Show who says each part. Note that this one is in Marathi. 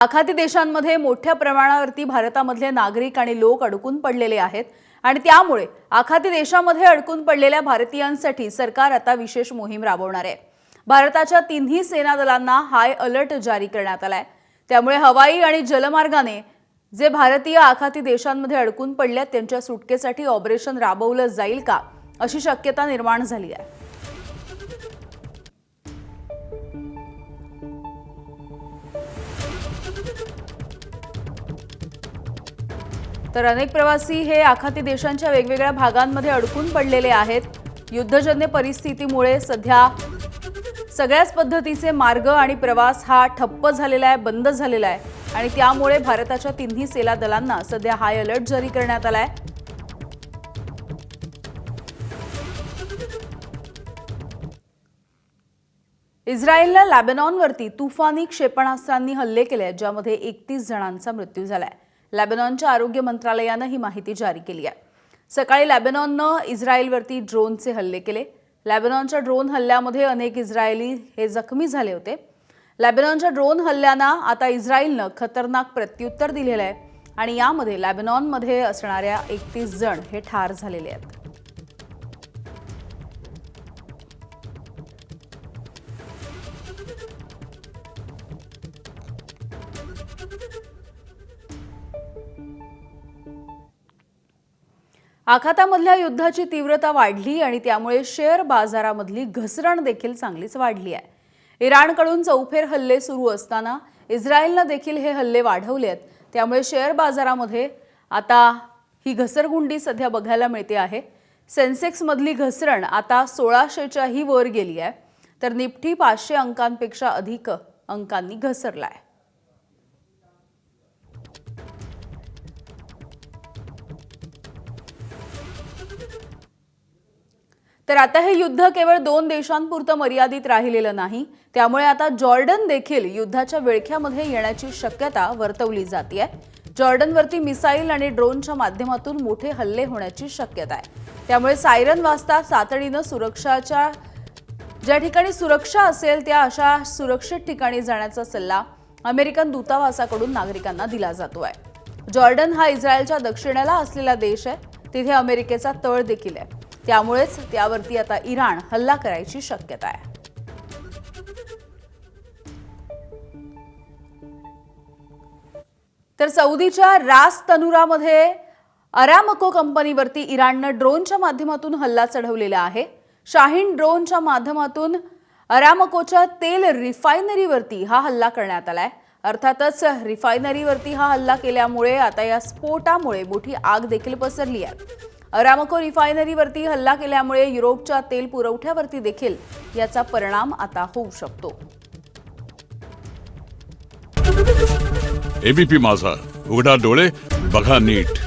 Speaker 1: आखाती देशांमध्ये मोठ्या प्रमाणावरती भारतामधले नागरिक आणि लोक अडकून पडलेले आहेत आणि त्यामुळे आखाती देशांमध्ये अडकून पडलेल्या भारतीयांसाठी सरकार आता विशेष मोहीम राबवणार आहे। भारताच्या तिन्ही सेना दलांना हाय अलर्ट जारी करण्यात आलाय। त्यामुळे हवाई आणि जलमार्गाने जे भारतीय आखाती देशांमध्ये अडकून पडले त्यांच्या सुटकेसाठी ऑपरेशन राबवलं जाईल का अशी शक्यता निर्माण झाली आहे। तर अनेक प्रवासी हे आखाती देशांच्या वेगवेगळ्या भागांमध्ये अडकून पडलेले आहेत। युद्धजन्य परिस्थितीमुळे सध्या सगळ्याच पद्धतीचे मार्ग आणि प्रवास हा ठप्प झालेला आहे, बंद झालेला आहे आणि त्यामुळे भारताच्या तिन्ही सेना दलांना सध्या हाय अलर्ट जारी करण्यात आलाय। इस्रायलने लेबनॉनवरती तुफानी क्षेपणास्त्रांनी हल्ले केले ज्यामध्ये 31 जणांचा मृत्यू झालाय। लेबनॉनच्या आरोग्य मंत्रालयाने ही माहिती जारी केली आहे। सकाळी लेबनॉनने इस्रायलवरती ड्रोनचे हल्ले केले। लेबनॉनच्या ड्रोन हल्ल्यामध्ये अनेक इस्रायली हे जखमी झाले होते। लेबनॉनच्या ड्रोन हल्ल्यांना आता इस्रायलने खतरनाक प्रत्युत्तर दिलेले आहे आणि यामध्ये लेबनॉनमध्ये असणाऱ्या 31 जण हे ठार झालेले आहेत। आखातामधल्या युद्धाची तीव्रता वाढली आणि त्यामुळे शेअर बाजारामधली घसरण देखील चांगलीच वाढली आहे। इराणकडून चौफेर हल्ले सुरू असताना इस्रायलने देखील हे हल्ले वाढवले आहेत। त्यामुळे शेअर बाजारामध्ये आता ही घसरगुंडी सध्या बघायला मिळते आहे। सेन्सेक्स मधली घसरण आता 1600च्या ही वर गेली आहे, तर निफ्टी 500 अंकांपेक्षा अधिक अंकांनी घसरलाय। तर आता हे युद्ध केवळ 2 देशांपुरतं मर्यादित राहिलेलं नाही। त्यामुळे आता जॉर्डन देखील युद्धाच्या विळख्यामध्ये येण्याची शक्यता वर्तवली जाते। जॉर्डनवरती मिसाईल आणि ड्रोनच्या माध्यमातून मोठे हल्ले होण्याची शक्यता आहे। त्यामुळे सायरन वाजता तातडीने सुरक्षाच्या ज्या ठिकाणी सुरक्षा असेल त्या अशा सुरक्षित ठिकाणी जाण्याचा सल्ला अमेरिकन दूतावासाकडून नागरिकांना दिला जातोय। जॉर्डन हा इस्रायलच्या दक्षिणेला असलेला देश आहे। तिथे अमेरिकेचा तळ देखील आहे। त्यामुळेच त्यावरती आता इराण हल्ला करायची शक्यता आहे। तर सौदीच्या रास तनुरामध्ये अरामको कंपनीवरती इराणने ड्रोनच्या माध्यमातून हल्ला चढवलेला आहे। शाहीन ड्रोनच्या माध्यमातून अरामकोच्या तेल रिफायनरीवरती हा हल्ला करण्यात आलाय। अर्थातच रिफायनरीवरती हा हल्ला केल्यामुळे आता या स्फोटामुळे मोठी आग देखील पसरली आहे। अरामको रिफायनरीवरती हल्ला केल्यामुळे युरोपच्या तेल पुरवठ्यावरती देखील याचा परिणाम आता होऊ शकतो।
Speaker 2: एबीपी माझा, उघडा डोळे बघा नीट।